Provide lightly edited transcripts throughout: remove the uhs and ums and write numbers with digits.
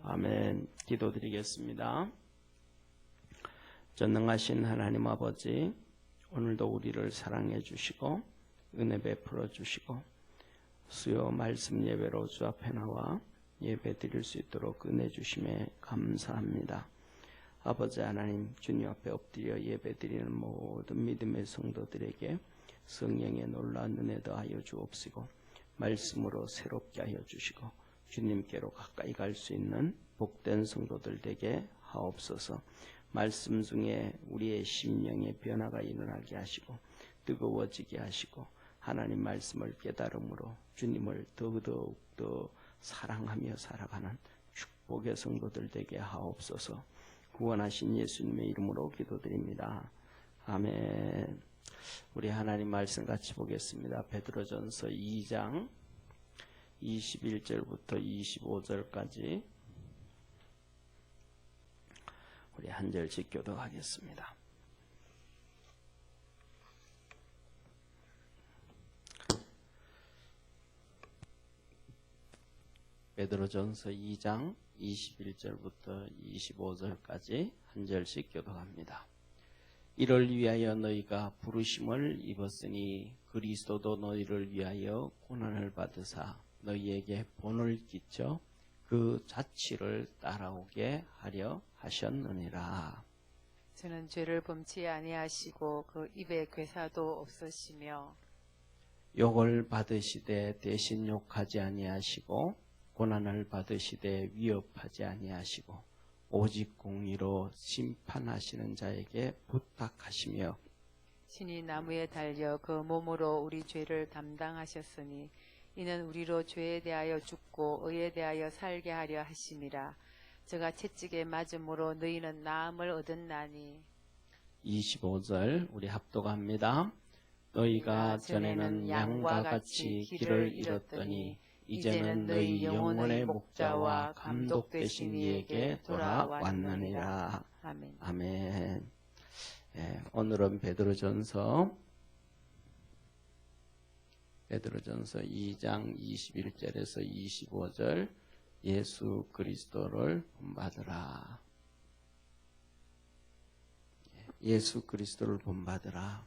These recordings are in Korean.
아멘. 기도드리겠습니다. 전능하신 하나님 아버지, 오늘도 우리를 사랑해 주시고 은혜 베풀어 주시고 수요 말씀 예배로 주 앞에 나와 예배 드릴 수 있도록 은혜 주심에 감사합니다. 아버지 하나님, 주님 앞에 엎드려 예배 드리는 모든 믿음의 성도들에게 성령의 놀라운 은혜 더하여 주옵시고 말씀으로 새롭게 하여 주시고 주님께로 가까이 갈 수 있는 복된 성도들 되게 하옵소서. 말씀 중에 우리의 심령의 변화가 일어나게 하시고 뜨거워지게 하시고 하나님 말씀을 깨달음으로 주님을 더더욱 더 사랑하며 살아가는 축복의 성도들 되게 하옵소서. 구원하신 예수님의 이름으로 기도드립니다. 아멘. 우리 하나님 말씀 같이 보겠습니다. 베드로전서 2장 21절부터 25절까지 우리 한 절씩 교독하겠습니다. 베드로전서 2장 21절부터 25절까지 한 절씩 교독합니다. 이를 위하여 너희가 부르심을 입었으니 그리스도도 너희를 위하여 고난을 받으사 너희에게 본을 끼쳐 그 자취를 따라오게 하려 하셨느니라. 저는 죄를 범치 아니하시고 그 입에 괴사도 없으시며 욕을 받으시되 대신 욕하지 아니하시고 고난을 받으시되 위협하지 아니하시고 오직 공의로 심판하시는 자에게 부탁하시며 신이 나무에 달려 그 몸으로 우리 죄를 담당하셨으니 이는 우리로 죄에 대하여 죽고 의에 대하여 살게 하려 하심이라. 저가 채찍에 맞음으로 너희는 나음을 얻었나니. 25절 우리 합독합니다. 너희가 전에는 양과 같이 길을 잃었더니 이제는 너희 영혼의 목자와 감독 되신 이에게 돌아왔느니라. 아멘. 아멘. 오늘은 베드로전서 2장 21절에서 25절 예수 그리스도를 본받으라. 예수 그리스도를 본받으라.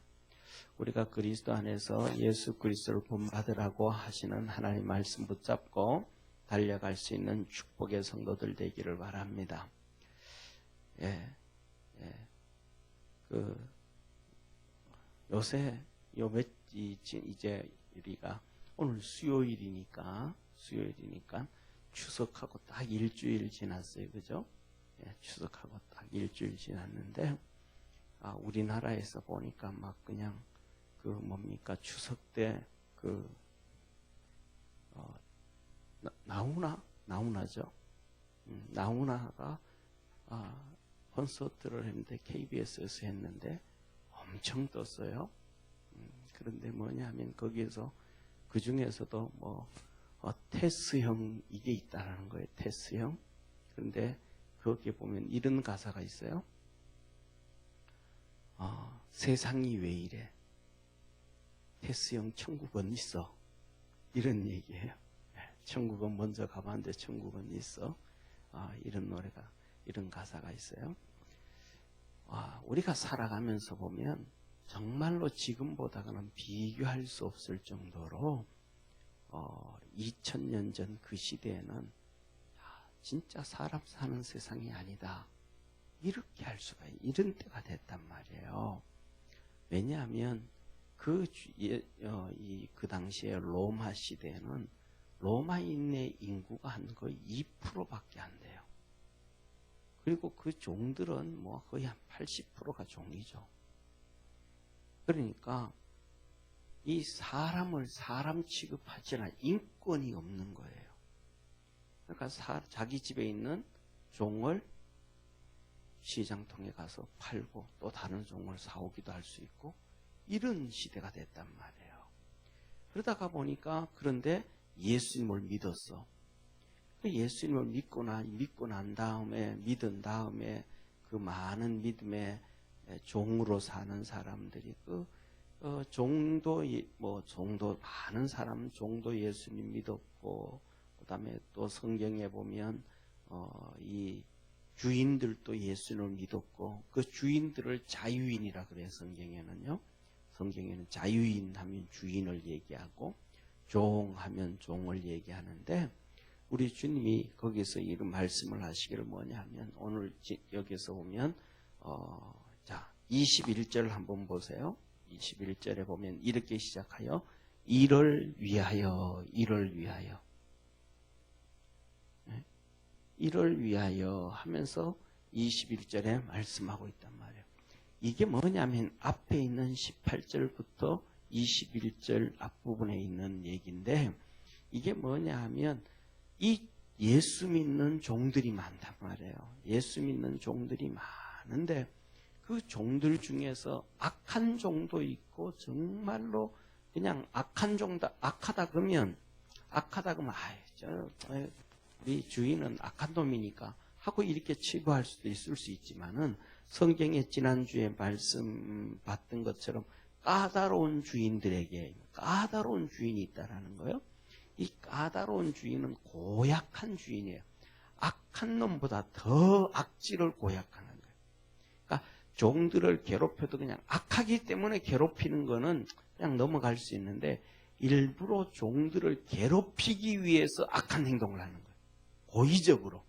우리가 그리스도 안에서 예수 그리스도를 본받으라고 하시는 하나님 말씀 붙잡고 달려갈 수 있는 축복의 성도들 되기를 바랍니다. 요새 이제 우리가 오늘 수요일이니까 추석하고 딱 일주일 지났어요, 그죠? 추석하고 딱 일주일 지났는데 우리나라에서 보니까 막 그냥 추석 때 나훈아죠. 나훈아가 콘서트를 했는데 KBS에서 했는데 엄청 떴어요. 그런데 뭐냐면 거기에서 그 중에서도 테스형 이게 있다라는 거예요. 테스형. 그런데 거기에 보면 이런 가사가 있어요. 세상이 왜 이래? 테스형 천국은 있어. 이런 얘기예요. 천국은 먼저 가봤는데 천국은 있어. 이런 노래가, 이런 가사가 있어요. 우리가 살아가면서 보면 정말로 지금보다는 비교할 수 없을 정도로 2000년 전 그 시대에는 진짜 사람 사는 세상이 아니다. 이렇게 할 수가 이런 때가 됐단 말이에요. 왜냐하면 그 당시에 로마 시대에는 로마인의 인구가 한 거의 2%밖에 안 돼요. 그리고 그 종들은 거의 한 80%가 종이죠. 그러니까 이 사람을 사람 취급하지 않아 인권이 없는 거예요. 그러니까 자기 집에 있는 종을 시장통에 가서 팔고 또 다른 종을 사오기도 할 수 있고 이런 시대가 됐단 말이에요. 그러다가 보니까 그런데 예수님을 믿었어. 예수님을 믿고 난 다음에 믿은 다음에 그 많은 믿음의 종으로 사는 사람들이 종도 많은 사람 종도 예수님 믿었고 그다음에 또 성경에 보면 이 주인들도 예수를 믿었고 그 주인들을 자유인이라 그래요. 성경에는요. 성경에는 자유인 하면 주인을 얘기하고 종 하면 종을 얘기하는데 우리 주님이 거기서 이런 말씀을 하시기를 뭐냐 하면 오늘 여기서 보면 자 21절 한번 보세요. 21절에 보면 이렇게 시작하여 이를 위하여 이를 위하여 하면서 21절에 말씀하고 있단 말이에요. 이게 뭐냐면 앞에 있는 18절부터 21절 앞부분에 있는 얘기인데 이게 뭐냐 하면 이 예수 믿는 종들이 많단 말이에요. 예수 믿는 종들이 많은데 그 종들 중에서 악한 종도 있고 정말로 그냥 악하다 그러면 우리 주인은 악한 놈이니까 하고 이렇게 치부할 수도 있을 수 있지만은 성경에 지난주에 말씀 봤던 것처럼 까다로운 주인들에게 까다로운 주인이 있다라는 거예요. 이 까다로운 주인은 고약한 주인이에요. 악한 놈보다 더 악질을 고약하는 거예요. 그러니까 종들을 괴롭혀도 그냥 악하기 때문에 괴롭히는 거는 그냥 넘어갈 수 있는데 일부러 종들을 괴롭히기 위해서 악한 행동을 하는 거예요. 고의적으로.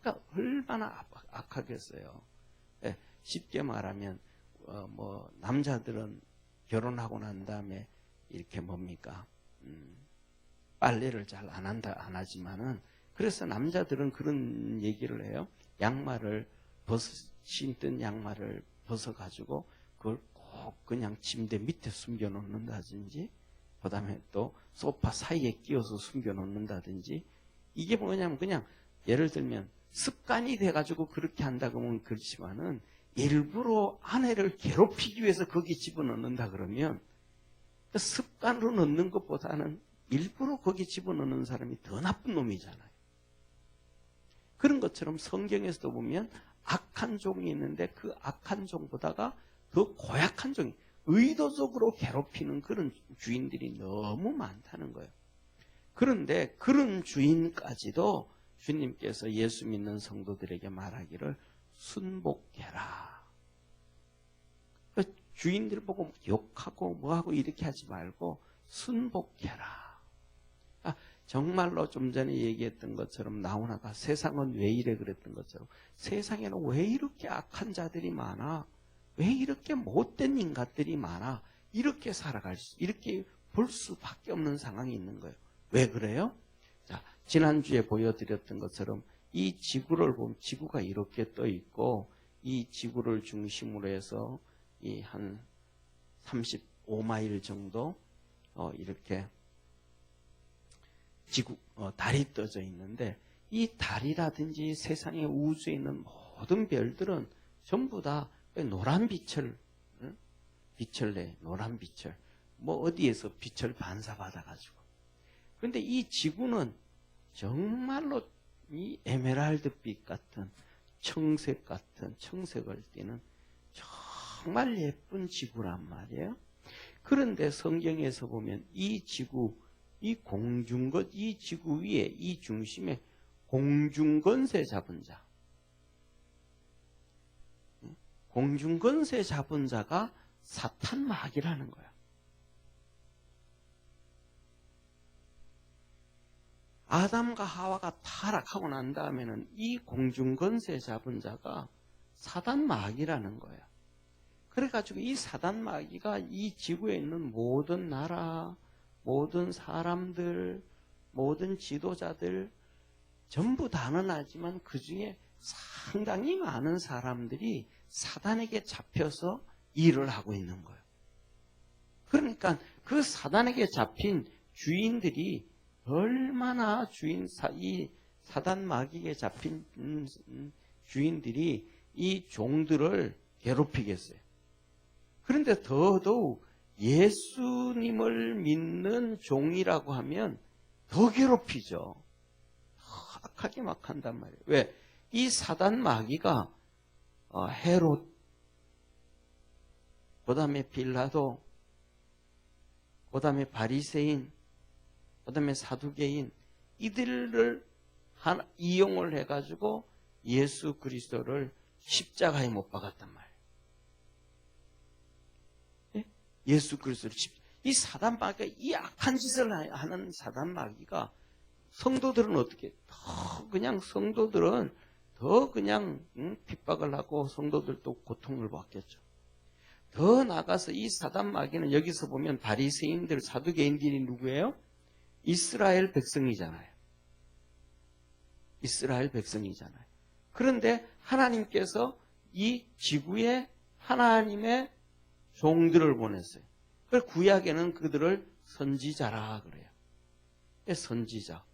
그러니까 얼마나 악하겠어요. 네, 쉽게 말하면 남자들은 결혼하고 난 다음에 이렇게 뭡니까? 빨래를 잘 안 하지만은 그래서 남자들은 그런 얘기를 해요. 신던 양말을 벗어가지고 그걸 꼭 그냥 침대 밑에 숨겨 놓는다든지 그 다음에 또 소파 사이에 끼워서 숨겨 놓는다든지 이게 뭐냐면 그냥 예를 들면 습관이 돼가지고 그렇게 한다 그러면 그렇지만은 일부러 아내를 괴롭히기 위해서 거기 집어넣는다 그러면 그 습관으로 넣는 것보다는 일부러 거기 집어넣는 사람이 더 나쁜 놈이잖아요. 그런 것처럼 성경에서도 보면 악한 종이 있는데 그 악한 종보다가 더 고약한 종이 의도적으로 괴롭히는 그런 주인들이 너무 많다는 거예요. 그런데 그런 주인까지도 주님께서 예수 믿는 성도들에게 말하기를 순복해라. 주인들 보고 욕하고 뭐하고 이렇게 하지 말고 순복해라. 정말로 좀 전에 얘기했던 것처럼 나오나가 세상은 왜 이래 그랬던 것처럼 세상에는 왜 이렇게 악한 자들이 많아? 왜 이렇게 못된 인간들이 많아? 이렇게 이렇게 볼 수밖에 없는 상황이 있는 거예요. 왜 그래요? 자, 지난주에 보여드렸던 것처럼 이 지구를 보면 지구가 이렇게 떠 있고 이 지구를 중심으로 해서 이 한 35마일 정도 이렇게 달이 떠져 있는데 이 달이라든지 세상의 우주에 있는 모든 별들은 전부 다 노란 빛을 내, 노란 빛을. 어디에서 빛을 반사받아가지고. 그런데 이 지구는 정말로 이 에메랄드빛 같은 청색 같은 청색을 띠는 정말 예쁜 지구란 말이에요. 그런데 성경에서 보면 이 지구, 이 지구 위에 이 중심에 공중권세 잡은 자. 공중권세 잡은 자가 사탄 마귀라는 거야. 아담과 하와가 타락하고 난 다음에는 이 공중권세 잡은 자가 사단 마귀라는 거야. 그래가지고 이 사단 마귀가 이 지구에 있는 모든 나라, 모든 사람들, 모든 지도자들 전부 다는 아니지만 그 중에 상당히 많은 사람들이 사단에게 잡혀서 일을 하고 있는 거예요. 그러니까 그 사단에게 잡힌 주인들이 얼마나 이 사단 마귀에 잡힌 주인들이 이 종들을 괴롭히겠어요. 그런데 더더욱 예수님을 믿는 종이라고 하면 더 괴롭히죠. 더 악하게 막 한단 말이에요. 왜? 이 사단 마귀가 헤롯, 그 다음에 빌라도, 그 다음에 바리새인, 그 다음에 사두개인, 이들을 이용을 해가지고 예수 그리스도를 십자가에 못 박았단 말이에요. 예? 예수 그리스도를 이 사단 마귀가, 이 악한 짓을 하는 사단 마귀가 성도들은 어떻게 성도들은 더 그냥 핍박을 하고 성도들도 고통을 받겠죠. 더 나아가서 이 사단 마귀는 여기서 보면 바리새인들, 사두개인들이 누구예요? 이스라엘 백성이잖아요. 이스라엘 백성이잖아요. 그런데 하나님께서 이 지구에 하나님의 종들을 보냈어요. 그 구약에는 그들을 선지자라 그래요. 선지자.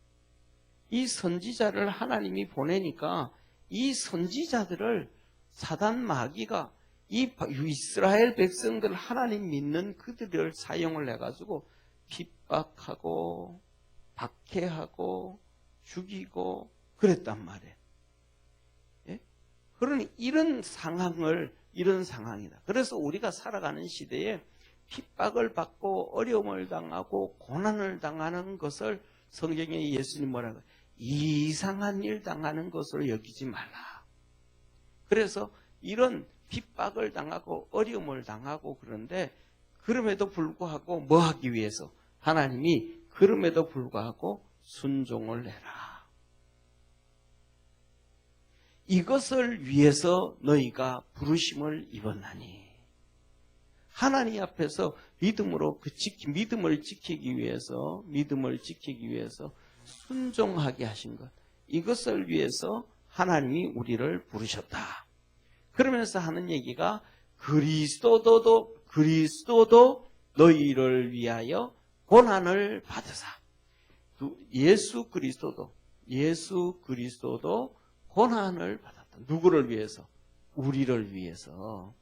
이 선지자를 하나님이 보내니까 이 선지자들을 사단 마귀가 이 이스라엘 백성들 하나님 믿는 그들을 사용을 해가지고 핍박하고 박해하고 죽이고 그랬단 말이에요. 예? 그러니 이런 상황이다. 그래서 우리가 살아가는 시대에 핍박을 받고 어려움을 당하고 고난을 당하는 것을 성경에 예수님 뭐라고 이상한 일 당하는 것으로 여기지 말라. 그래서 이런 핍박을 당하고 어려움을 당하고 그런데 그럼에도 불구하고 뭐 하기 위해서 하나님이 그럼에도 불구하고 순종을 해라. 이것을 위해서 너희가 부르심을 입었나니. 하나님 앞에서 믿음을 지키기 위해서 순종하게 하신 것. 이것을 위해서 하나님이 우리를 부르셨다. 그러면서 하는 얘기가 그리스도도 너희를 위하여 고난을 받으사. 예수 그리스도도 고난을 받았다. 누구를 위해서? 우리를 위해서.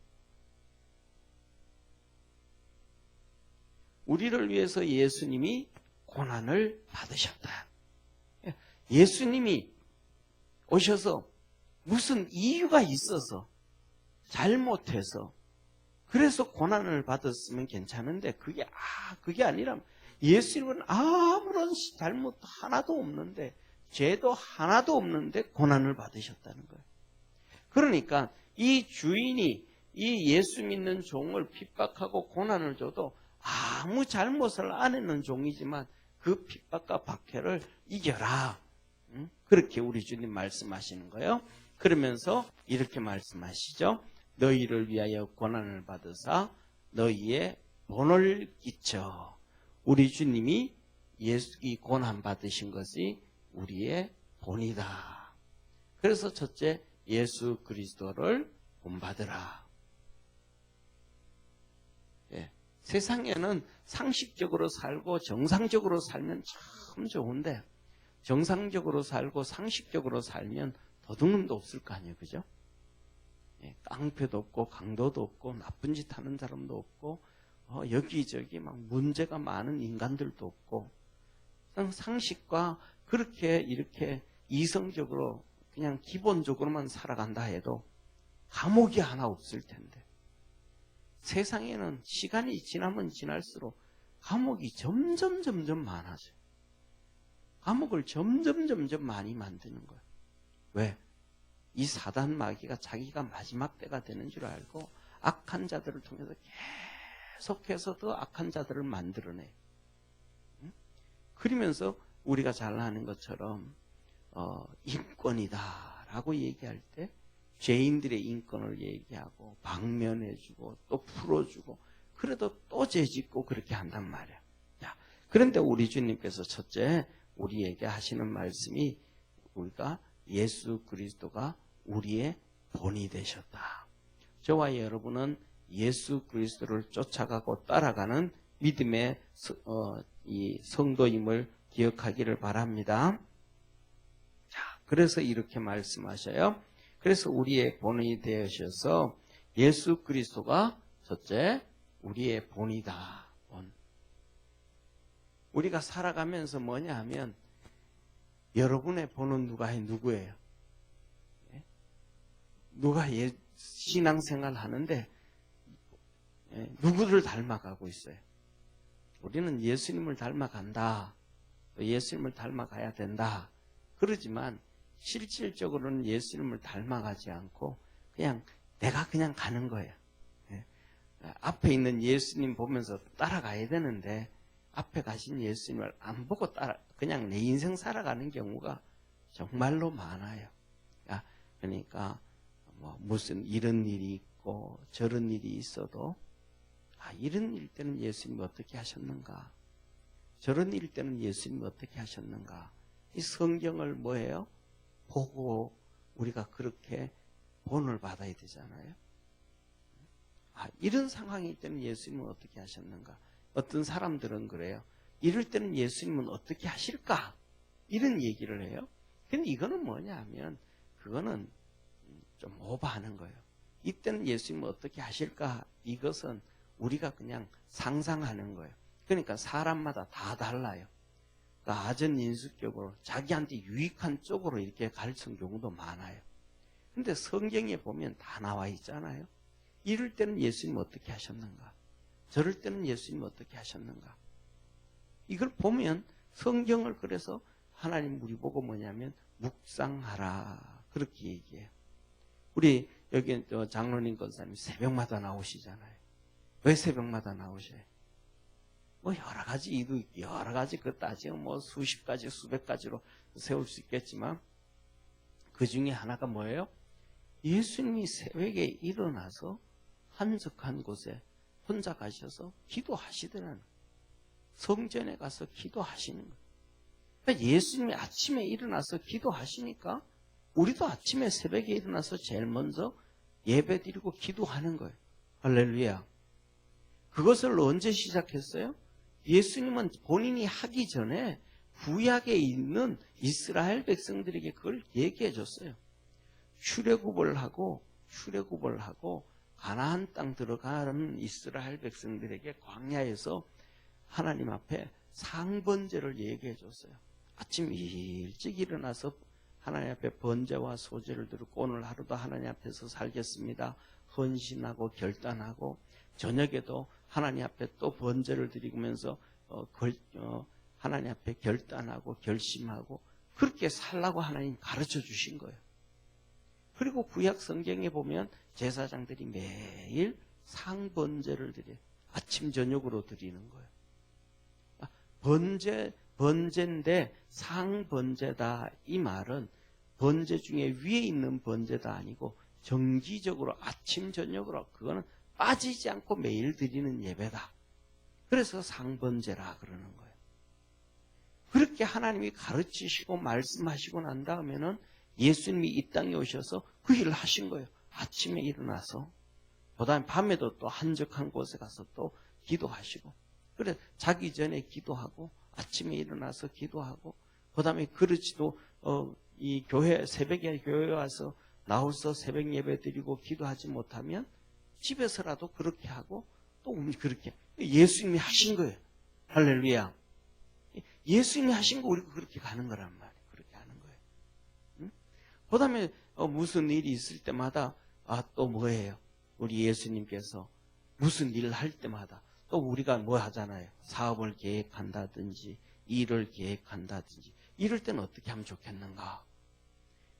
우리를 위해서 예수님이 고난을 받으셨다. 예수님이 오셔서 무슨 이유가 있어서 잘못해서 그래서 고난을 받았으면 괜찮은데 그게 아니라 예수님은 아무런 잘못 하나도 없는데 죄도 하나도 없는데 고난을 받으셨다는 거예요. 그러니까 이 주인이 이 예수 믿는 종을 핍박하고 고난을 줘도 아무 잘못을 안 했는 종이지만 그 핍박과 박해를 이겨라. 그렇게 우리 주님 말씀하시는 거예요. 그러면서 이렇게 말씀하시죠. 너희를 위하여 고난을 받으사 너희의 본을 끼쳐. 우리 주님이 이 고난 받으신 것이 우리의 본이다. 그래서 첫째, 예수 그리스도를 본받으라. 세상에는 상식적으로 살고 정상적으로 살면 참 좋은데 정상적으로 살고 상식적으로 살면 도둑놈도 없을 거 아니에요. 그죠? 깡패도 없고 강도도 없고 나쁜 짓 하는 사람도 없고 여기저기 막 문제가 많은 인간들도 없고 상식과 그렇게 이렇게 이성적으로 그냥 기본적으로만 살아간다 해도 감옥이 하나 없을 텐데 세상에는 시간이 지나면 지날수록 감옥이 점점 많아져요. 감옥을 점점 많이 만드는 거예요. 왜? 이 사단 마귀가 자기가 마지막 때가 되는 줄 알고 악한 자들을 통해서 계속해서 더 악한 자들을 만들어내요. 그러면서 우리가 잘 아는 것처럼 인권이다라고 얘기할 때 죄인들의 인권을 얘기하고 방면해주고 또 풀어주고 그래도 또 죄짓고 그렇게 한단 말이야. 그런데 우리 주님께서 첫째 우리에게 하시는 말씀이 우리가 예수 그리스도가 우리의 본이 되셨다. 저와 여러분은 예수 그리스도를 쫓아가고 따라가는 믿음의 이 성도임을 기억하기를 바랍니다. 자, 그래서 이렇게 말씀하셔요. 그래서 우리의 본이 되셔서 예수 그리스도가 첫째 우리의 본이다. 본. 우리가 살아가면서 뭐냐 하면 여러분의 본은 누구예요? 누가 신앙생활 하는데 누구를 닮아가고 있어요? 우리는 예수님을 닮아간다. 또 예수님을 닮아가야 된다. 그러지만 실질적으로는 예수님을 닮아가지 않고 그냥 내가 그냥 가는 거예요. 예. 앞에 있는 예수님 보면서 따라가야 되는데 앞에 가신 예수님을 안 보고 그냥 내 인생 살아가는 경우가 정말로 많아요. 그러니까 뭐 무슨 이런 일이 있고 저런 일이 있어도 이런 일 때는 예수님이 어떻게 하셨는가? 저런 일 때는 예수님이 어떻게 하셨는가? 이 성경을 뭐예요? 보고 우리가 그렇게 본을 받아야 되잖아요. 이런 상황일 때는 예수님은 어떻게 하셨는가? 어떤 사람들은 그래요. 이럴 때는 예수님은 어떻게 하실까? 이런 얘기를 해요. 근데 이거는 뭐냐 하면 그거는 좀 오버하는 거예요. 이때는 예수님은 어떻게 하실까? 이것은 우리가 그냥 상상하는 거예요. 그러니까 사람마다 다 달라요. 그러니까 아전인수격으로 자기한테 유익한 쪽으로 이렇게 가르치는 경우도 많아요. 근데 성경에 보면 다 나와 있잖아요. 이럴 때는 예수님 어떻게 하셨는가? 저럴 때는 예수님 어떻게 하셨는가? 이걸 보면 성경을 그래서 하나님 우리 보고 뭐냐면 묵상하라 그렇게 얘기해요. 우리 여기 장로님 권사님 새벽마다 나오시잖아요. 왜 새벽마다 나오셔요? 뭐 여러 가지 이유, 여러 가지 그 따지면 뭐 수십 가지, 수백 가지로 세울 수 있겠지만 그 중에 하나가 뭐예요? 예수님이 새벽에 일어나서 한적한 곳에 혼자 가셔서 기도하시더라는 거예요. 성전에 가서 기도하시는 거예요. 그러니까 예수님이 아침에 일어나서 기도하시니까 우리도 아침에 새벽에 일어나서 제일 먼저 예배 드리고 기도하는 거예요. 할렐루야. 그것을 언제 시작했어요? 예수님은 본인이 하기 전에 구약에 있는 이스라엘 백성들에게 그걸 얘기해 줬어요. 출애굽을 하고 가나안 땅 들어가는 이스라엘 백성들에게 광야에서 하나님 앞에 상번제를 얘기해 줬어요. 아침 일찍 일어나서 하나님 앞에 번제와 소제를 드리고 오늘 하루도 하나님 앞에서 살겠습니다. 헌신하고 결단하고 저녁에도 하나님 앞에 또 번제를 드리면서 하나님 앞에 결단하고 결심하고 그렇게 살라고 하나님 가르쳐 주신 거예요. 그리고 구약 성경에 보면 제사장들이 매일 상번제를 드려요. 아침 저녁으로 드리는 거예요. 번제인데 상번제다 이 말은 번제 중에 위에 있는 번제다 아니고 정기적으로 아침 저녁으로 그거는 빠지지 않고 매일 드리는 예배다. 그래서 상번제라 그러는 거예요. 그렇게 하나님이 가르치시고 말씀하시고 난 다음에는 예수님이 이 땅에 오셔서 그 일을 하신 거예요. 아침에 일어나서 그다음에 밤에도 또 한적한 곳에 가서 또 기도하시고 그래 자기 전에 기도하고 아침에 일어나서 기도하고 그다음에 그렇지도 이 새벽에 교회 와서 나와서 새벽 예배 드리고 기도하지 못하면 집에서라도 그렇게 하고 또 그렇게 예수님이 하신 거예요. 할렐루야. 예수님이 하신 거 우리가 그렇게 가는 거란 말이에요. 그렇게 하는 거예요. 응? 그다음에 무슨 일이 있을 때마다 또 뭐예요? 우리 예수님께서 무슨 일을 할 때마다 또 우리가 뭐 하잖아요. 사업을 계획한다든지 일을 계획한다든지 이럴 때는 어떻게 하면 좋겠는가?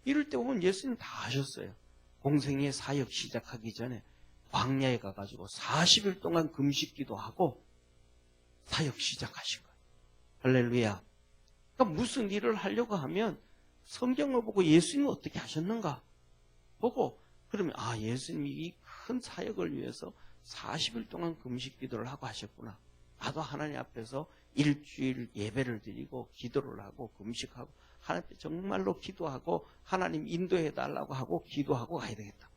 이럴 때 보면 예수님 다 하셨어요. 공생의 사역 시작하기 전에 광야에 가가지고 40일 동안 금식기도 하고 사역 시작하신 거예요. 할렐루야. 그러니까 무슨 일을 하려고 하면 성경을 보고 예수님은 어떻게 하셨는가 보고 그러면 예수님이 이 큰 사역을 위해서 40일 동안 금식기도를 하고 하셨구나. 나도 하나님 앞에서 일주일 예배를 드리고 기도를 하고 금식하고 하나님 앞에 정말로 기도하고 하나님 인도해 달라고 하고 기도하고 가야 되겠다.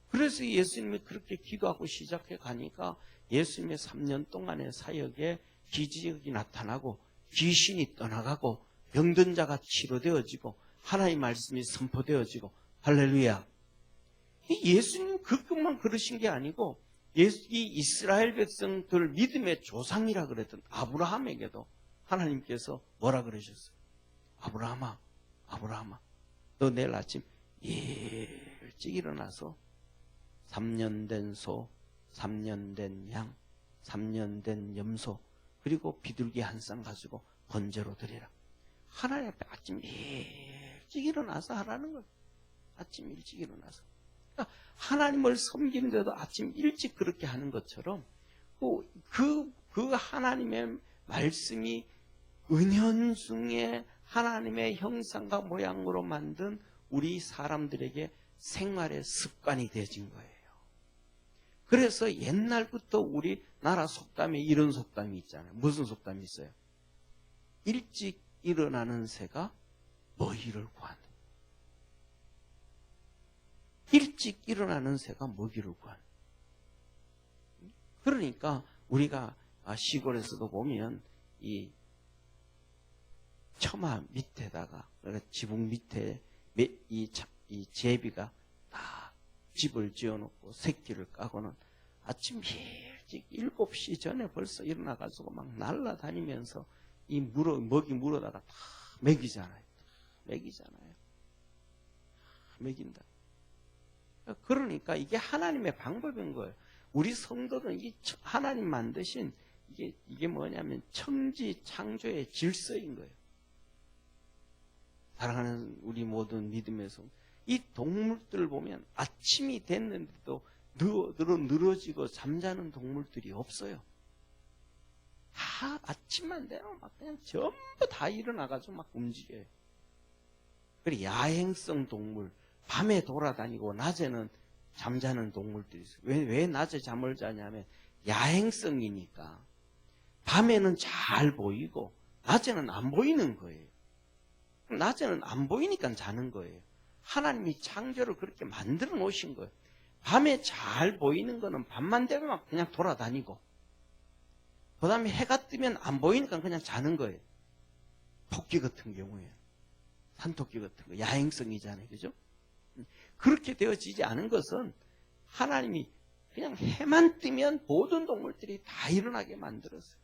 그래서 예수님이 그렇게 기도하고 시작해 가니까 예수님의 3년 동안의 사역에 기적이 나타나고 귀신이 떠나가고 병든 자가 치료되어지고 하나님의 말씀이 선포되어지고 할렐루야. 예수님 그것만 그러신 게 아니고 이 이스라엘 백성들 믿음의 조상이라 그랬던 아브라함에게도 하나님께서 뭐라 그러셨어요? 아브라함아 너 내일 아침 일찍 일어나서 3년 된 소, 3년 된 양, 3년 된 염소 그리고 비둘기 한 쌍 가지고 번제로 드리라. 하나님 앞에 아침 일찍 일어나서 하라는 거예요. 아침 일찍 일어나서. 그러니까 하나님을 섬기는데도 아침 일찍 그렇게 하는 것처럼 그 하나님의 말씀이 은연중에 하나님의 형상과 모양으로 만든 우리 사람들에게 생활의 습관이 되어진 거예요. 그래서 옛날부터 우리 나라 속담에 이런 속담이 있잖아요. 무슨 속담이 있어요? 일찍 일어나는 새가 먹이를 구한다. 일찍 일어나는 새가 먹이를 구한다. 그러니까 우리가 시골에서도 보면 이 처마 밑에다가 그러니까 지붕 밑에 이 제비가 다 집을 지어놓고 새끼를 까고는 아침 일찍 7시 전에 벌써 일어나가지고 막 날아다니면서 이 먹이 물어다가 다 먹이잖아요. 먹인다. 그러니까 이게 하나님의 방법인 거예요. 우리 성도는 이 하나님 만드신 이게 뭐냐면 천지 창조의 질서인 거예요. 사랑하는 우리 모든 믿음의 성, 이 동물들 보면 아침이 됐는데도 늘어지고 잠자는 동물들이 없어요. 다 아침만 되면 막 그냥 전부 다 일어나가지고 막 움직여요. 그리고 야행성 동물, 밤에 돌아다니고 낮에는 잠자는 동물들이 있어요. 왜 낮에 잠을 자냐면 야행성이니까 밤에는 잘 보이고 낮에는 안 보이는 거예요. 낮에는 안 보이니까 자는 거예요. 하나님이 창조를 그렇게 만들어 놓으신 거예요. 밤에 잘 보이는 거는 밤만 되면 막 그냥 돌아다니고 그 다음에 해가 뜨면 안 보이니까 그냥 자는 거예요. 토끼 같은 경우에 산토끼 같은 거 야행성이잖아요. 그죠? 그렇게 되어지지 않은 것은 하나님이 그냥 해만 뜨면 모든 동물들이 다 일어나게 만들었어요.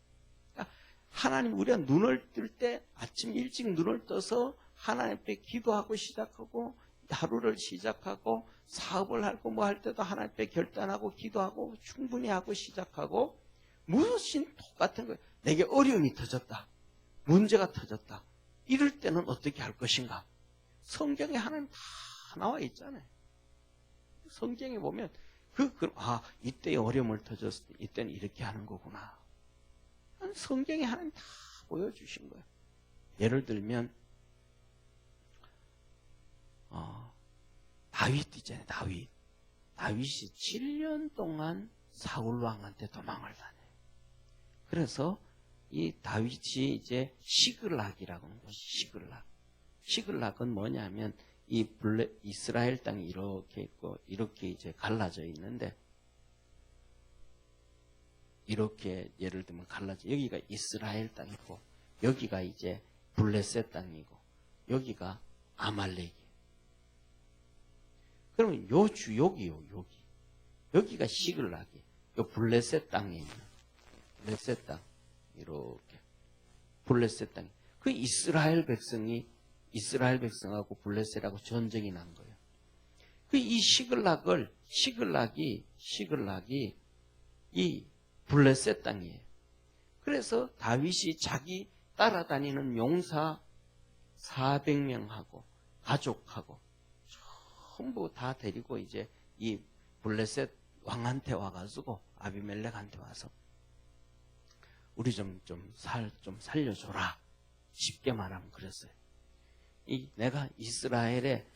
그러니까 하나님 우리가 눈을 뜰 때 아침 일찍 눈을 떠서 하나님 앞에 기도하고 시작하고 하루를 시작하고 사업을 하고 뭐 할 때도 하나님 앞에 결단하고 기도하고 충분히 하고 시작하고 무엇이 똑같은 거예요. 내게 어려움이 터졌다. 문제가 터졌다. 이럴 때는 어떻게 할 것인가? 성경에 하나님 다 나와 있잖아요. 성경에 보면 이때 어려움을 터졌을 때 이때는 이렇게 하는 거구나. 성경에 하나님 다 보여주신 거예요. 예를 들면 다윗 있잖아요. 다윗이 7년 동안 사울 왕한테 도망을 다녀요. 그래서 이 다윗이 이제 시글락이라고 하는 거예요. 시글락은 뭐냐면 이스라엘 땅이 이렇게 있고 이렇게 이제 갈라져 있는데 이렇게 예를 들면 갈라져 여기가 이스라엘 땅이고 여기가 이제 블레셋 땅이고 여기가 아말렉이. 그러면 요 주역이요 여기가 시글락이 요 블레셋 땅에 있는 블레셋 땅 이렇게 블레셋 땅. 그 이스라엘 백성하고 블레셋하고 전쟁이 난 거예요. 이 시글락이 이 블레셋 땅이에요. 그래서 다윗이 자기 따라다니는 용사 400명하고 가족하고 전부 다 데리고 이제 이 블레셋 왕한테 와가지고 아비멜렉한테 와서 우리 좀 살려줘라. 쉽게 말하면 그랬어요. 내가 이스라엘의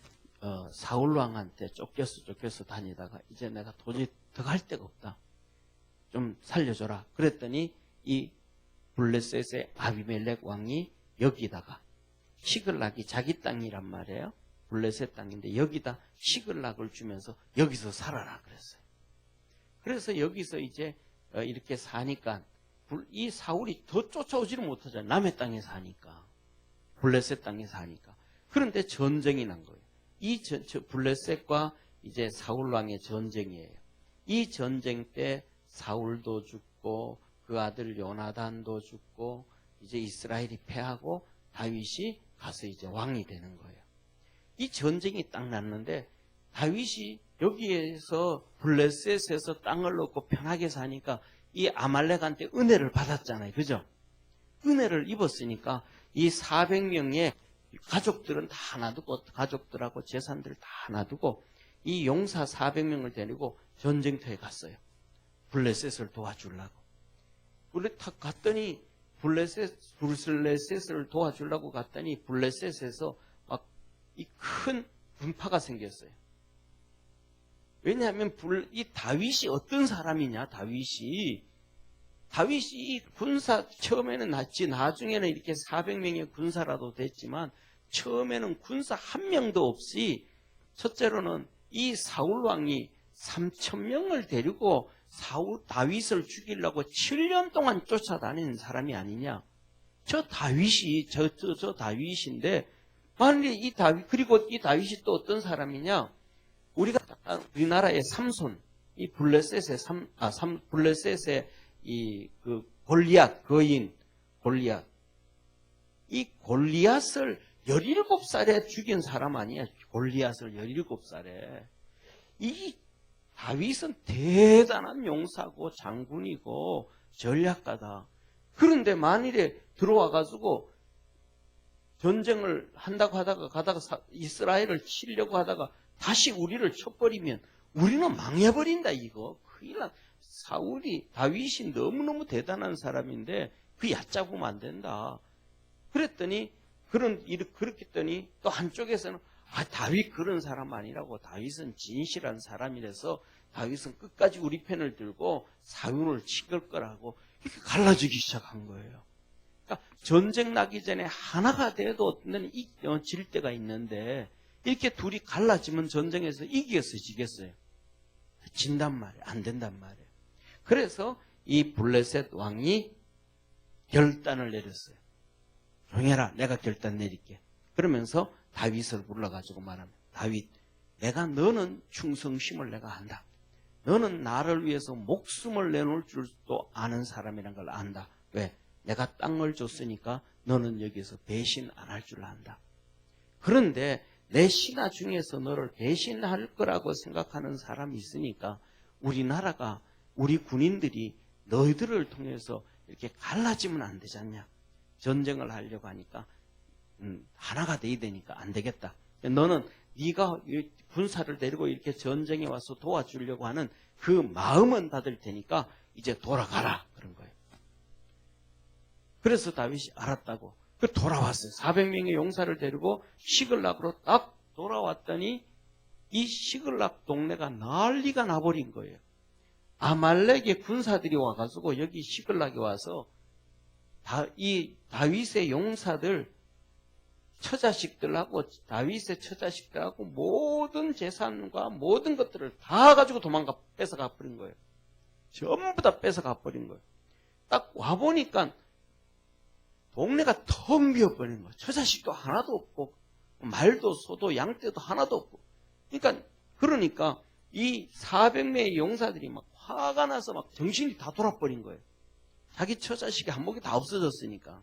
사울 왕한테 쫓겨서 다니다가 이제 내가 도저히 더 갈 데가 없다. 좀 살려줘라. 그랬더니 이 블레셋의 아비멜렉 왕이 여기다가 시글락이 자기 땅이란 말이에요. 블레셋 땅인데 여기다 시글락을 주면서 여기서 살아라 그랬어요. 그래서 여기서 이제 이렇게 사니까 이 사울이 더 쫓아오지를 못하잖아요. 남의 땅에 사니까. 블레셋 땅에 사니까. 그런데 전쟁이 난 거예요. 이 블레셋과 이제 사울 왕의 전쟁이에요. 이 전쟁 때 사울도 죽고 그 아들 요나단도 죽고 이제 이스라엘이 패하고 다윗이 가서 이제 왕이 되는 거예요. 이 전쟁이 딱 났는데 다윗이 여기에서 블레셋에서 땅을 얻고 편하게 사니까 이 아말렉한테 은혜를 받았잖아요. 그죠? 은혜를 입었으니까 이 400명의 가족들은 다 놔두고, 가족들하고 재산들을 다 놔두고 이 용사 400명을 데리고 전쟁터에 갔어요. 블레셋을 도와주려고. 탁 갔더니 블레셋을 도와주려고 갔더니 블레셋에서 막 이 큰 분파가 생겼어요. 왜냐하면 이 다윗이 어떤 사람이냐, 다윗이 이 군사 처음에는 났지, 나중에는 이렇게 400명의 군사라도 됐지만 처음에는 군사 한 명도 없이 첫째로는 이 사울 왕이 3,000명을 데리고 다윗을 죽이려고 7년 동안 쫓아다니는 사람이 아니냐. 저 다윗이 저 다윗인데 만일에 이 다윗, 그리고 이 다윗이 또 어떤 사람이냐? 우리나라의 삼손, 이 블레셋의 그 골리앗, 거인 골리앗. 이 골리앗을 17살에 죽인 사람 아니야. 골리앗을 17살에. 이 다윗은 대단한 용사고 장군이고 전략가다. 그런데 만일에 들어와가지고 전쟁을 한다고 가다가 이스라엘을 치려고 하다가 다시 우리를 쳐버리면 우리는 망해버린다 이거. 큰일 나. 다윗이 너무너무 대단한 사람인데 그 얕잡으면 안 된다. 그랬더니 그렇게 했더니 또 한쪽에서는 다윗 그런 사람 아니라고. 다윗은 진실한 사람이라서 다윗은 끝까지 우리 편을 들고 사울을 치걸 거라고 이렇게 갈라지기 시작한 거예요. 그러니까 전쟁 나기 전에 하나가 돼도 어떤 질 때가 있는데 이렇게 둘이 갈라지면 전쟁에서 이기겠어요, 지겠어요? 진단 말이에요. 안 된단 말이에요. 그래서 이 블레셋 왕이 결단을 내렸어요. 조용해라, 내가 결단 내릴게. 그러면서 다윗을 불러가지고 말합니다. 다윗, 너는 충성심을 내가 안다. 너는 나를 위해서 목숨을 내놓을 줄도 아는 사람이란 걸 안다. 왜? 내가 땅을 줬으니까 너는 여기서 배신 안 할 줄 안다. 그런데 내 신하 중에서 너를 배신할 거라고 생각하는 사람이 있으니까 우리 군인들이 너희들을 통해서 이렇게 갈라지면 안 되지 않냐. 전쟁을 하려고 하니까 하나가 돼야 되니까 안 되겠다. 너는 네가 군사를 데리고 이렇게 전쟁에 와서 도와주려고 하는 그 마음은 받을 테니까 이제 돌아가라 그런 거예요. 그래서 다윗이 알았다고 돌아왔어요. 400명의 용사를 데리고 시글락으로 딱 돌아왔더니 이 시글락 동네가 난리가 나버린 거예요. 아말렉의 군사들이 와가지고 여기 시글락에 와서 이 다윗의 용사들 처자식들하고 다윗의 처자식들하고 모든 재산과 모든 것들을 다 가지고 뺏어가 버린 거예요. 전부 다 뺏어가 버린 거예요. 딱 와보니까 동네가 텅 비어버린 거예요. 처자식도 하나도 없고 말도 소도 양떼도 하나도 없고. 그러니까 이 400명의 용사들이 막 화가 나서 막 정신이 다 돌아버린 거예요. 자기 처자식이 한목이 다 없어졌으니까.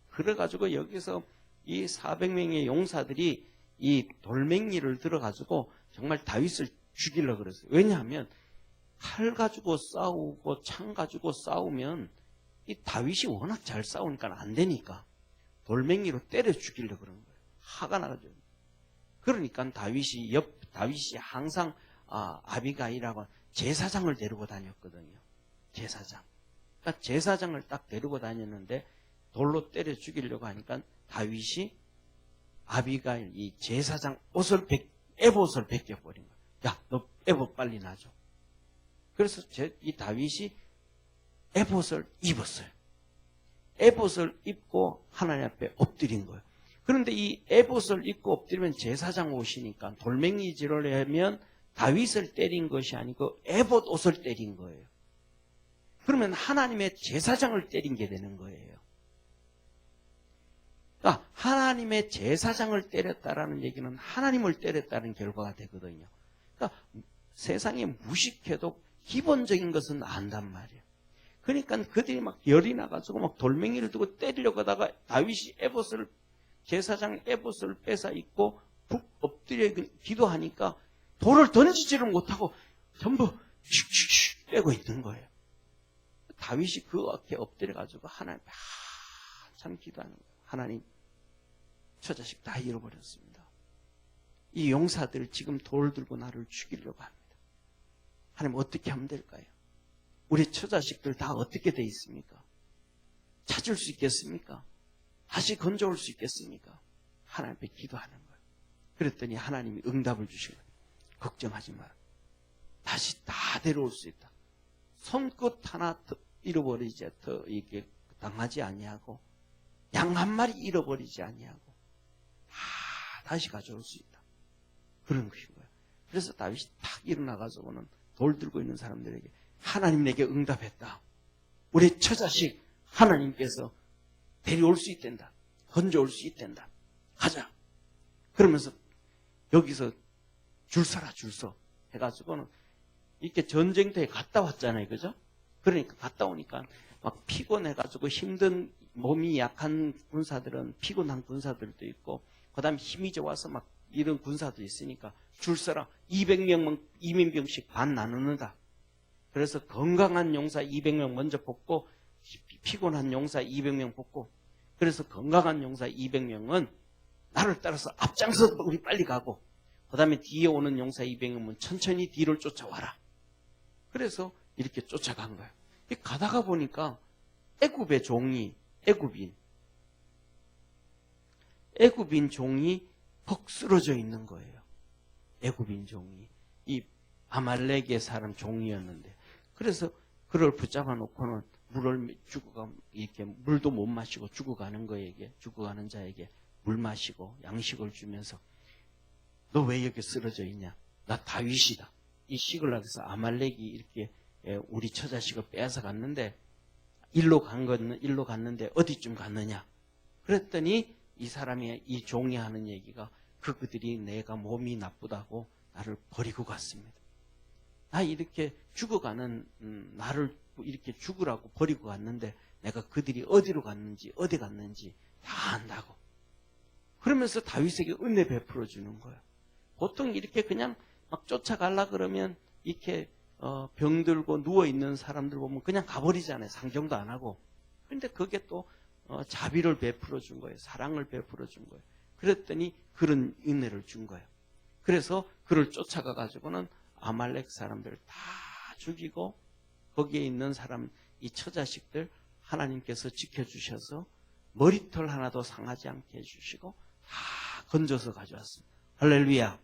그래가지고 여기서 이 400명의 용사들이 이 돌멩이를 들어가지고 정말 다윗을 죽이려고 그랬어요. 왜냐하면 칼 가지고 싸우고 창 가지고 싸우면 이 다윗이 워낙 잘 싸우니까 안 되니까 돌멩이로 때려 죽이려고 그런 거예요. 화가 나가지고. 그러니까 다윗이 항상 아비가일하고 제사장을 데리고 다녔거든요. 제사장. 그러니까 제사장을 딱 데리고 다녔는데 돌로 때려 죽이려고 하니까 다윗이 아비가일 이 제사장 에봇을 벗겨버린 거야. 야, 너 에봇 빨리 놔줘. 그래서 이 다윗이 에봇을 입었어요. 에봇을 입고 하나님 앞에 엎드린 거예요. 그런데 이 에봇을 입고 엎드리면 제사장 옷이니까 돌멩이질을 하면 다윗을 때린 것이 아니고 에봇 옷을 때린 거예요. 그러면 하나님의 제사장을 때린 게 되는 거예요. 그러니까 하나님의 제사장을 때렸다라는 얘기는 하나님을 때렸다는 결과가 되거든요. 그러니까 세상에 무식해도 기본적인 것은 안단 말이에요. 그러니까 그들이 막 열이 나가지고 막 돌멩이를 두고 때리려고 하다가 다윗이 제사장 에봇을 뺏어 입고 푹 엎드려 기도하니까 돌을 던지지를 못하고 전부 슉슉슉 빼고 있는 거예요. 다윗이 그 어깨에 엎드려가지고 하나님 한참 기도하는 거예요. 하나님 처자식 다 잃어버렸습니다. 이 용사들 지금 돌 들고 나를 죽이려고 합니다. 하나님 어떻게 하면 될까요? 우리 처자식들 다 어떻게 돼 있습니까? 찾을 수 있겠습니까? 다시 건져올 수 있겠습니까? 하나님 앞에 기도하는 거예요. 그랬더니 하나님이 응답을 주신 거예요. 걱정하지 마라. 다시 다 데려올 수 있다. 손끝 하나 더 잃어버리지, 더 이게 당하지 아니하고 양 한 마리 잃어버리지 아니하고 다 다시 가져올 수 있다. 그런 것인 거예요. 그래서 다윗이 탁 일어나가지고는 돌 들고 있는 사람들에게 하나님 내게 응답했다. 우리 처자식 하나님께서 데려올 수 있단다. 건져올 수 있단다. 가자. 그러면서 여기서 줄 서라 줄 서 해가지고는 이렇게 전쟁터에 갔다 왔잖아요. 그죠? 그러니까 갔다 오니까 막 피곤해가지고 힘든 몸이 약한 군사들은 피곤한 군사들도 있고 그 다음에 힘이 좋아서 막 이런 군사도 있으니까 줄 서라 200명만 2민병씩 반 나누는다. 그래서 건강한 용사 200명 먼저 뽑고 피곤한 용사 200명 뽑고 그래서 건강한 용사 200명은 나를 따라서 앞장서 우리 빨리 가고 그 다음에 뒤에 오는 용사 200명은 천천히 뒤를 쫓아와라. 그래서 이렇게 쫓아간 거예요. 가다가 보니까 애굽의 종이 애굽인 종이 퍽 쓰러져 있는 거예요. 애굽인 종이 이 아말렉의 사람 종이었는데 그래서 그를 붙잡아 놓고는 물을 죽어가 이렇게 물도 못 마시고 죽어가는 자에게 물 마시고 양식을 주면서 너 왜 여기 쓰러져 있냐? 나 다윗이다. 이 시글락에서 아말렉이 이렇게 우리 처자식을 빼앗아 갔는데 일로 갔는데 어디쯤 갔느냐? 그랬더니 이 사람이 이 종이 하는 얘기가 그들이 내가 몸이 나쁘다고 나를 버리고 갔습니다. 나 이렇게 죽어가는 나를 이렇게 죽으라고 버리고 갔는데 내가 그들이 어디로 갔는지 어디 갔는지 다 안다고. 그러면서 다윗에게 은혜 베풀어 주는 거예요. 보통 이렇게 그냥 막 쫓아가려 그러면 이렇게 병들고 누워있는 사람들 보면 그냥 가버리잖아요. 상종도 안 하고. 그런데 그게 또 자비를 베풀어 준 거예요. 사랑을 베풀어 준 거예요. 그랬더니 그런 은혜를 준 거예요. 그래서 그를 쫓아가 가지고는 아말렉 사람들을 다 죽이고 거기에 있는 사람 이 처자식들 하나님께서 지켜주셔서 머리털 하나도 상하지 않게 해주시고 다 건져서 가져왔습니다. 할렐루야.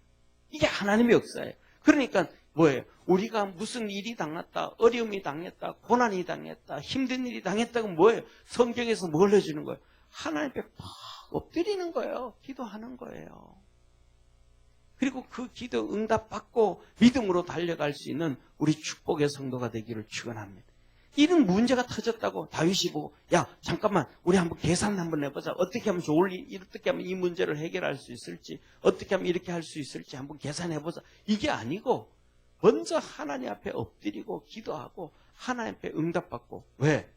이게 하나님의 역사예요. 그러니까 뭐예요? 우리가 무슨 일이 당했다, 어려움이 당했다, 고난이 당했다, 힘든 일이 당했다고 뭐예요? 성경에서 뭘 해주는 거예요? 하나님 앞에 팍 엎드리는 거예요. 기도하는 거예요. 그리고 그 기도 응답받고 믿음으로 달려갈 수 있는 우리 축복의 성도가 되기를 축원합니다. 이런 문제가 터졌다고 다윗이 보고 야 잠깐만 우리 한번 계산 한번 해보자. 어떻게 하면 어떻게 하면 이 문제를 해결할 수 있을지 어떻게 하면 이렇게 할 수 있을지 한번 계산해보자. 이게 아니고 먼저 하나님 앞에 엎드리고 기도하고 하나님 앞에 응답받고. 왜?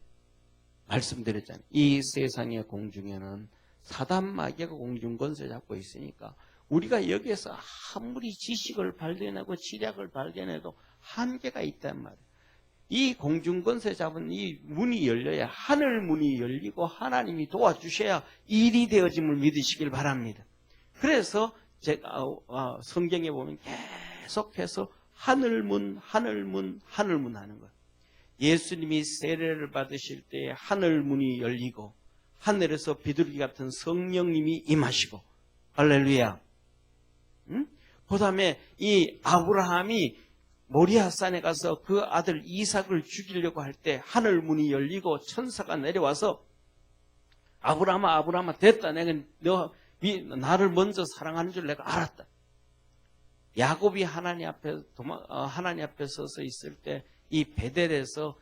말씀드렸잖아요. 이 세상의 공중에는 사단 마귀가 공중 권세 잡고 있으니까 우리가 여기에서 아무리 지식을 발견하고 지략을 발견해도 한계가 있단 말이에요. 이 공중권세 잡은 이 문이 열려야 하늘 문이 열리고 하나님이 도와주셔야 일이 되어짐을 믿으시길 바랍니다. 그래서 제가 성경에 보면 계속해서 하늘문 하는 거예요. 예수님이 세례를 받으실 때 하늘문이 열리고 하늘에서 비둘기 같은 성령님이 임하시고 할렐루야. 그 다음에 이 아브라함이 모리아산에 가서 그 아들 이삭을 죽이려고 할 때 하늘 문이 열리고 천사가 내려와서 아브라함아 됐다. 내가 너 나를 먼저 사랑하는 줄 내가 알았다. 야곱이 하나님 앞에 서서 있을 때 이 베델에서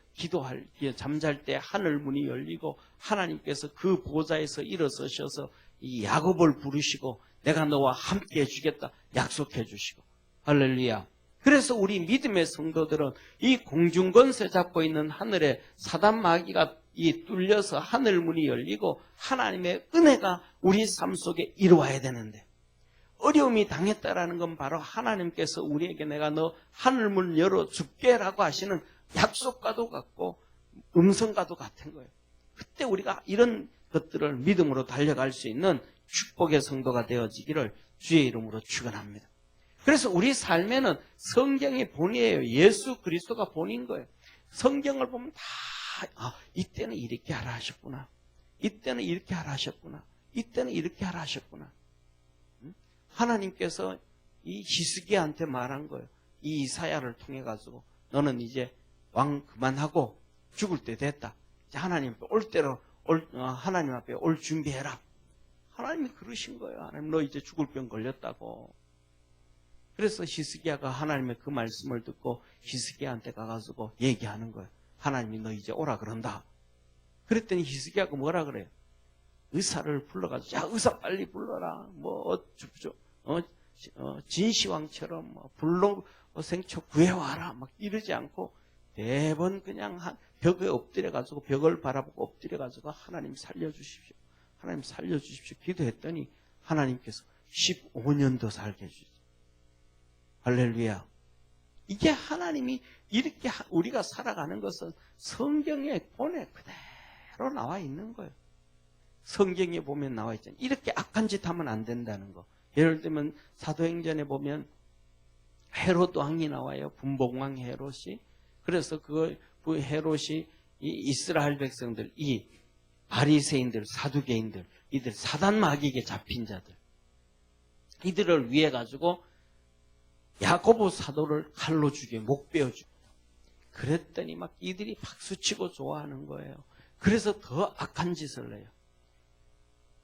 잠잘 때 하늘 문이 열리고 하나님께서 그 보좌에서 일어서셔서 이 야곱을 부르시고 내가 너와 함께 해주겠다 약속해 주시고 할렐루야. 그래서 우리 믿음의 성도들은 이 공중권세 잡고 있는 하늘에 사단 마귀가 뚫려서 하늘 문이 열리고 하나님의 은혜가 우리 삶 속에 이루어야 되는데 어려움이 당했다라는 건 바로 하나님께서 우리에게 내가 너 하늘문 열어줄게라고 하시는 약속과도 같고 음성과도 같은 거예요. 그때 우리가 이런 것들을 믿음으로 달려갈 수 있는 축복의 성도가 되어지기를 주의 이름으로 축원합니다. 그래서 우리 삶에는 성경이 본이에요. 예수 그리스도가 본인 거예요. 성경을 보면 다 이때는 이렇게 하라 하셨구나. 이때는 이렇게 하라 하셨구나. 이때는 이렇게 하라 하셨구나. 하나님께서 이 히스기야한테 말한 거예요. 이 이사야를 통해 가지고 너는 이제 왕 그만하고 죽을 때 됐다. 이제 하나님 앞에 올 때로 하나님 앞에 올 준비해라. 하나님이 그러신 거예요. 하나님 너 이제 죽을 병 걸렸다고. 그래서 히스기야가 하나님의 그 말씀을 듣고 히스기야한테 가가지고 얘기하는 거예요. 하나님이 너 이제 오라 그런다. 그랬더니 히스기야가 뭐라 그래요? 의사를 불러가지고 야 의사 빨리 불러라. 진시황처럼 불로 생초 구해와라. 막 이러지 않고 매번 그냥 벽에 엎드려가지고 벽을 바라보고 엎드려가지고 하나님 살려주십시오. 하나님 살려주십시오. 기도했더니 하나님께서 15년 더 살게 해주죠. 할렐루야. 이게 하나님이 이렇게 우리가 살아가는 것은 성경의 본에 그대로 나와 있는 거예요. 성경에 보면 나와 있잖아요. 이렇게 악한 짓 하면 안 된다는 거. 예를 들면 사도행전에 보면 헤롯 왕이 나와요. 분봉왕 헤롯이. 그래서 그 헤롯이 이 이스라엘 백성들, 이 바리새인들, 사두개인들, 이들 사단 마귀에게 잡힌 자들, 이들을 위해 가지고 야고보 사도를 칼로 죽여 목 베어주고 그랬더니 막 이들이 박수치고 좋아하는 거예요. 그래서 더 악한 짓을 해요.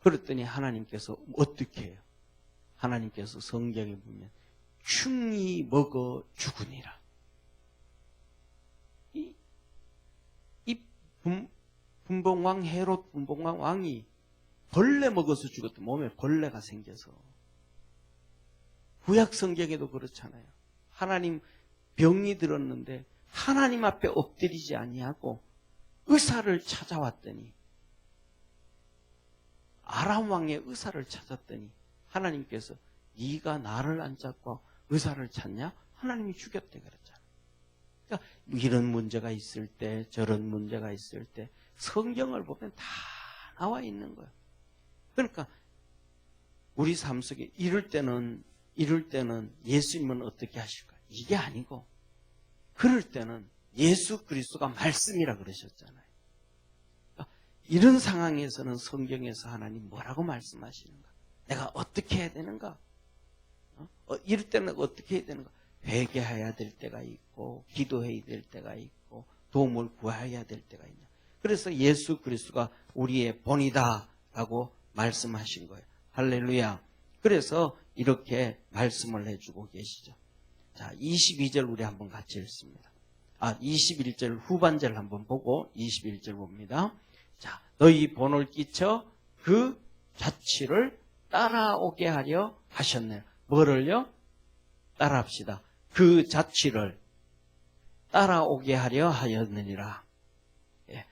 그랬더니 하나님께서 어떻게 해요? 하나님께서 성경에 보면 충이 먹어 죽으니라. 이 분봉왕 헤롯 분봉왕 왕이 벌레 먹어서 죽었던 몸에 벌레가 생겨서 구약 성경에도 그렇잖아요. 하나님 병이 들었는데 하나님 앞에 엎드리지 아니하고 의사를 찾아왔더니 아람 왕의 의사를 찾았더니 하나님께서 네가 나를 안 찾고 의사를 찾냐? 하나님이 죽였대 그랬잖아요. 그러니까 이런 문제가 있을 때 저런 문제가 있을 때 성경을 보면 다 나와 있는 거예요. 그러니까 우리 삶 속에 이럴 때는 예수님은 어떻게 하실까요? 이게 아니고 그럴 때는 예수 그리스도가 말씀이라 그러셨잖아요. 그러니까 이런 상황에서는 성경에서 하나님 뭐라고 말씀하시는가? 내가 어떻게 해야 되는가? 이럴 때는 어떻게 해야 되는가? 회개해야 될 때가 있고 기도해야 될 때가 있고 도움을 구해야 될 때가 있냐. 그래서 예수 그리스도가 우리의 본이다라고 말씀하신 거예요. 할렐루야. 그래서 이렇게 말씀을 해주고 계시죠. 자, 22절 우리 한번 같이 읽습니다. 21절 후반절 한번 보고 21절 봅니다. 자, 너희 본을 끼쳐 그 자취를 따라오게 하려 하셨네요. 뭐를요? 따라합시다. 그 자취를 따라오게 하려 하였느니라. 예.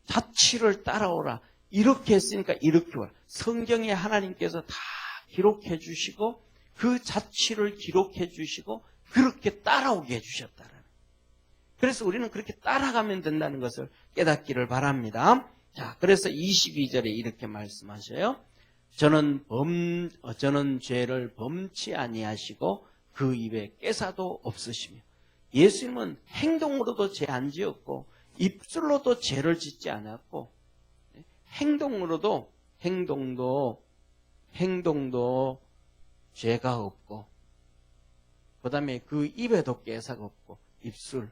자취를 따라오라. 이렇게 했으니까 이렇게 오라. 성경에 하나님께서 다 기록해 주시고 그 자취를 기록해 주시고 그렇게 따라오게 해 주셨다는. 그래서 우리는 그렇게 따라가면 된다는 것을 깨닫기를 바랍니다. 자, 그래서 22절에 이렇게 말씀하셔요. 저는 죄를 범치 아니하시고 그 입에 깨사도 없으시며. 예수님은 행동으로도 죄 안 지었고 입술로도 죄를 짓지 않았고 행동도 죄가 없고 그 다음에 그 입에도 깨사가 없고 입술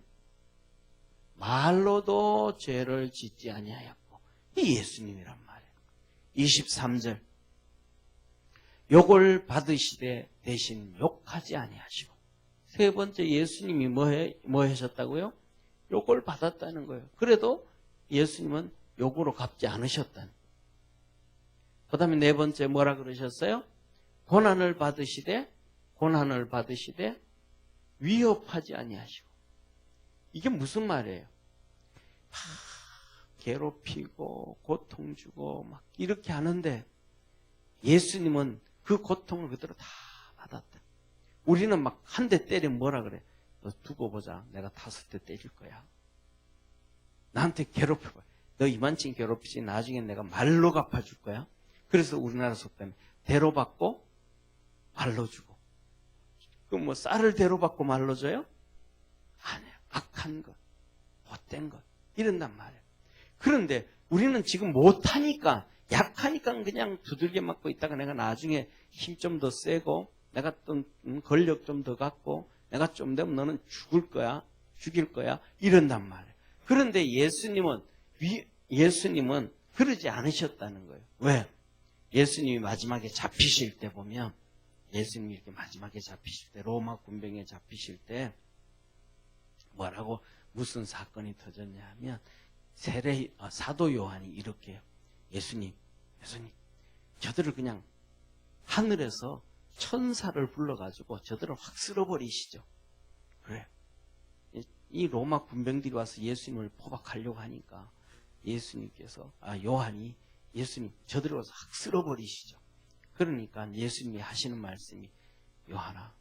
말로도 죄를 짓지 아니하였고 이 예수님이란 말이에요. 23절 욕을 받으시되 대신 욕하지 아니하시고. 세 번째 예수님이 뭐 하셨다고요? 욕을 받았다는 거예요. 그래도 예수님은 욕으로 갚지 않으셨다는. 그 다음에 네 번째 뭐라 그러셨어요? 고난을 받으시되 위협하지 아니하시고. 이게 무슨 말이에요? 괴롭히고 고통 주고 막 이렇게 하는데 예수님은 그 고통을 그대로 다 받았다. 우리는 막 한 대 때리면 뭐라 그래? 너 두고 보자. 내가 5대 때릴 거야. 나한테 괴롭혀봐. 너 이만큼 괴롭히지 나중에 내가 말로 갚아줄 거야. 그래서 우리나라 속담에 대로 받고 말로 주고. 그럼 뭐 쌀을 대로 받고 말로 줘요? 아니에요. 악한 것, 못된 것 이런단 말이에요. 그런데 우리는 지금 못하니까 약하니까 그냥 두들겨 맞고 있다가 내가 나중에 힘 좀 더 세고 내가 또 권력 좀 더 갖고 내가 좀 되면 너는 죽일 거야 이런단 말이에요. 그런데 예수님은 그러지 않으셨다는 거예요. 왜? 예수님이 마지막에 잡히실 때 보면 예수님이 이렇게 마지막에 잡히실 때 로마 군병에 잡히실 때 뭐라고 무슨 사건이 터졌냐 하면 사도 요한이 이렇게 해요. 예수님 저들을 그냥 하늘에서 천사를 불러가지고 저들을 확 쓸어버리시죠. 그래. 이 로마 군병들이 와서 예수님을 포박하려고 하니까 요한이 예수님 저들을 와서 확 쓸어버리시죠. 그러니까 예수님이 하시는 말씀이 요한아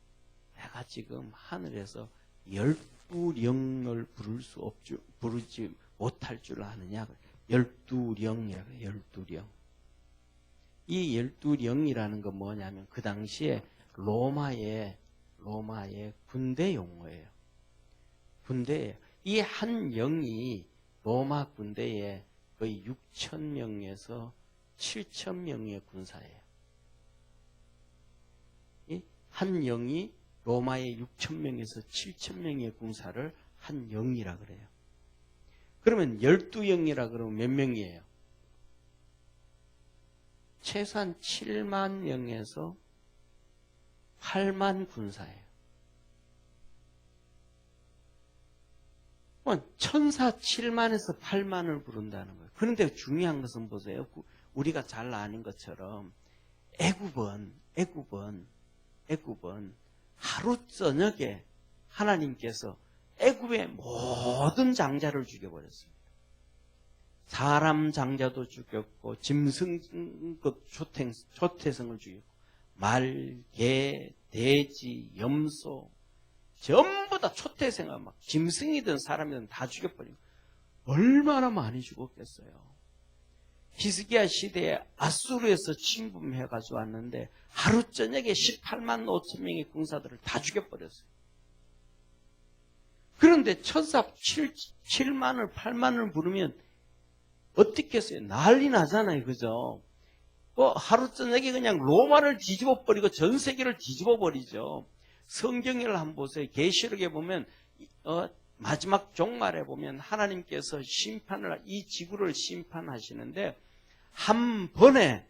내가 지금 하늘에서 12영을 부르지 못할 줄 아느냐. 12영이라고 해요. 12영. 이 12영이라는 건 뭐냐면 그 당시에 로마의 군대 용어예요. 군대예요. 이 한 영이 로마 군대에 거의 6,000명에서 7,000명의 군사예요. 이 한 영이 로마의 6,000명에서 7,000명의 군사를 한 영이라 그래요. 그러면 12영이라 그러면 몇 명이에요? 최소한 7만 명에서 8만 군사예요. 천사 7만에서 8만을 부른다는 거예요. 그런데 중요한 것은 보세요. 우리가 잘 아는 것처럼 애굽은 하루 저녁에 하나님께서 애굽의 모든 장자를 죽여버렸습니다. 사람 장자도 죽였고 짐승 초태성을 죽였고 말, 개, 돼지, 염소 전부 다 초태생을 막 짐승이든 사람이든 다 죽여버리고 얼마나 많이 죽었겠어요. 히스기야 시대에 아수르에서 침범해가지고 왔는데 하루 저녁에 18만 5천 명의 군사들을 다 죽여버렸어요. 그런데 천사 7만을 8만을 부르면 어떻게 했어요? 난리 나잖아요. 그죠? 하루 저녁에 그냥 로마를 뒤집어버리고 전 세계를 뒤집어버리죠. 성경을 한번 보세요. 계시록에 보면 마지막 종말에 보면 하나님께서 이 지구를 심판하시는데 한 번에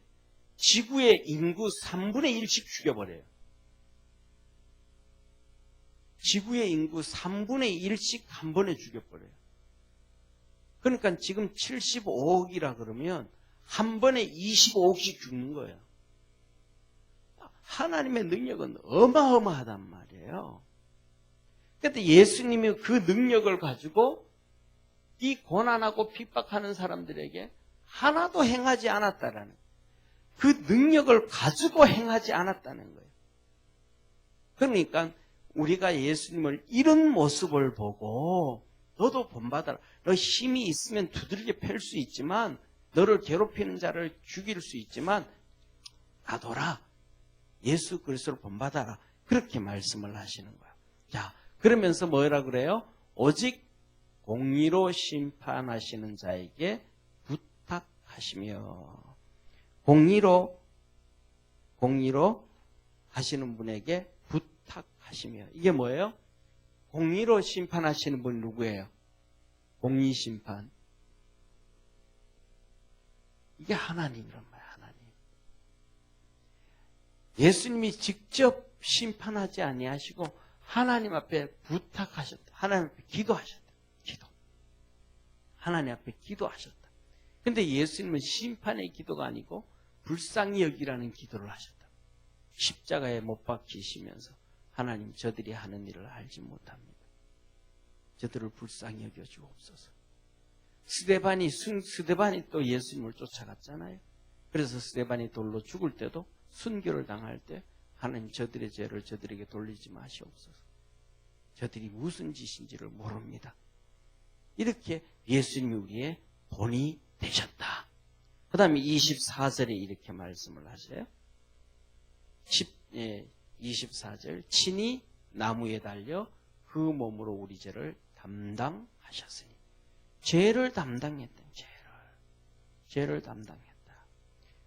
지구의 인구 3분의 1씩 죽여버려요. 지구의 인구 3분의 1씩 한 번에 죽여버려요. 그러니까 지금 75억이라 그러면 한 번에 25억씩 죽는 거예요. 하나님의 능력은 어마어마하단 말이에요. 그런데 예수님이 그 능력을 가지고 이 고난하고 핍박하는 사람들에게 하나도 행하지 않았다라는 그 능력을 가지고 행하지 않았다는 거예요. 그러니까 우리가 예수님을 이런 모습을 보고 너도 본받아라. 너 힘이 있으면 두들겨 팰 수 있지만 너를 괴롭히는 자를 죽일 수 있지만 놔둬라. 예수 그리스도를 본받아라. 그렇게 말씀을 하시는 거야. 자, 그러면서 뭐라 그래요? 오직 공의로 심판하시는 자에게 부탁하시며 공의로 하시는 분에게 부탁하시며 이게 뭐예요? 공의로 심판하시는 분이 누구예요? 공의 심판. 이게 하나님이란 말이에요. 하나님. 예수님이 직접 심판하지 아니하시고 하나님 앞에 부탁하셨다. 하나님 앞에 기도하셨다. 기도. 하나님 앞에 기도하셨다. 근데 예수님은 심판의 기도가 아니고 불쌍히 여기라는 기도를 하셨다. 십자가에 못 박히시면서 하나님 저들이 하는 일을 알지 못합니다. 저들을 불쌍히 여겨주옵소서. 스데반이 또 예수님을 쫓아갔잖아요. 그래서 스데반이 돌로 죽을 때도 순교를 당할 때 하나님 저들의 죄를 저들에게 돌리지 마시옵소서. 저들이 무슨 짓인지를 모릅니다. 이렇게 예수님이 우리의 본이 되셨다. 그 다음에 24절에 이렇게 말씀을 하세요. 24절 친히 나무에 달려 그 몸으로 우리 죄를 담당하셨으니 죄를 담당했다. 죄를 담당했다.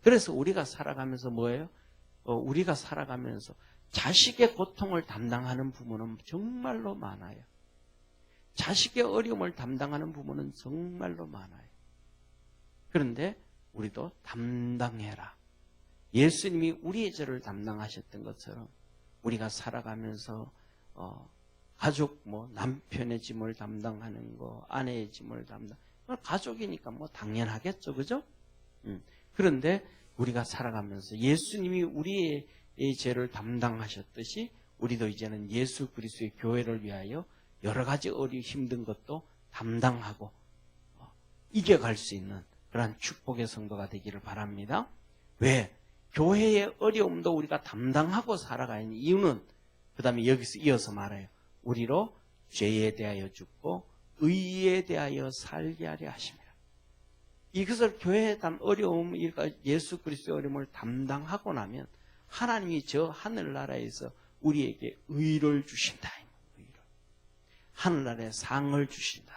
그래서 우리가 살아가면서 뭐예요? 우리가 살아가면서 자식의 고통을 담당하는 부모는 정말로 많아요. 자식의 어려움을 담당하는 부모는 정말로 많아요. 그런데 우리도 담당해라. 예수님이 우리의 죄를 담당하셨던 것처럼 우리가 살아가면서 가족 남편의 짐을 담당하는 거, 아내의 짐을 담당. 가족이니까 당연하겠죠, 그죠? 그런데 우리가 살아가면서 예수님이 우리의 죄를 담당하셨듯이 우리도 이제는 예수 그리스도의 교회를 위하여 여러 가지 힘든 것도 담당하고 이겨갈 수 있는 그러한 축복의 성도가 되기를 바랍니다. 왜? 교회의 어려움도 우리가 담당하고 살아가는 이유는 그 다음에 여기서 이어서 말해요. 우리로 죄에 대하여 죽고 의에 대하여 살게 하려 하십니다. 이것을 교회의 어려움, 예수 그리스도의 어려움을 담당하고 나면 하나님이 저 하늘나라에서 우리에게 의를 주신다. 하늘나라에 상을 주신다.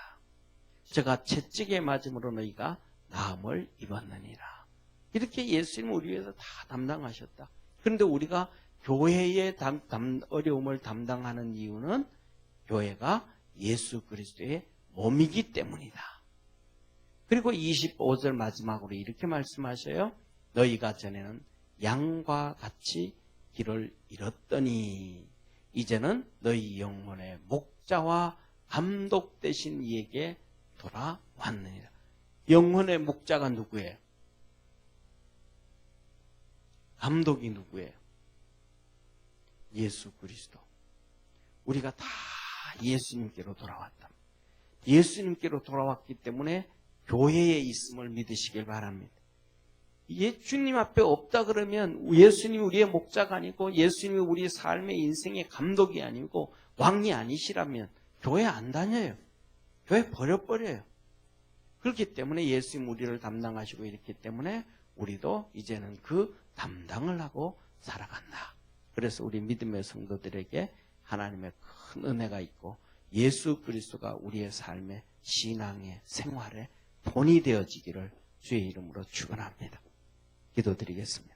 제가 채찍에 맞음으로 너희가 나음을 입었느니라. 이렇게 예수님은 우리 위해서 다 담당하셨다. 그런데 우리가 교회의 어려움을 담당하는 이유는 교회가 예수 그리스도의 몸이기 때문이다. 그리고 25절 마지막으로 이렇게 말씀하셔요. 너희가 전에는 양과 같이 길을 잃었더니 이제는 너희 영혼의 목자와 감독 되신 이에게 돌아왔느니라. 영혼의 목자가 누구예요? 감독이 누구예요? 예수 그리스도. 우리가 다 예수님께로 돌아왔다. 예수님께로 돌아왔기 때문에 교회에 있음을 믿으시길 바랍니다. 주님 앞에 없다 그러면 예수님이 우리의 목자가 아니고 예수님이 우리의 삶의 인생의 감독이 아니고 왕이 아니시라면 교회 안 다녀요. 교회 버려버려요. 그렇기 때문에 예수님 우리를 담당하시고 있기 때문에 우리도 이제는 그 담당을 하고 살아간다. 그래서 우리 믿음의 성도들에게 하나님의 큰 은혜가 있고 예수 그리스도가 우리의 삶의 신앙의 생활의 본이 되어지기를 주의 이름으로 축원합니다. 기도드리겠습니다.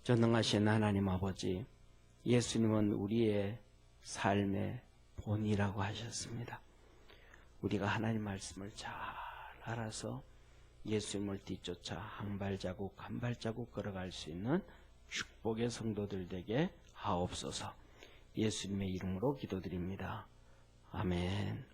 전능하신 하나님 아버지, 예수님은 우리의 삶의 본이라고 하셨습니다. 우리가 하나님 말씀을 잘 알아서 예수님을 뒤쫓아 한 발자국 한 발자국 걸어갈 수 있는 축복의 성도들 되게 하옵소서. 예수님의 이름으로 기도드립니다. 아멘.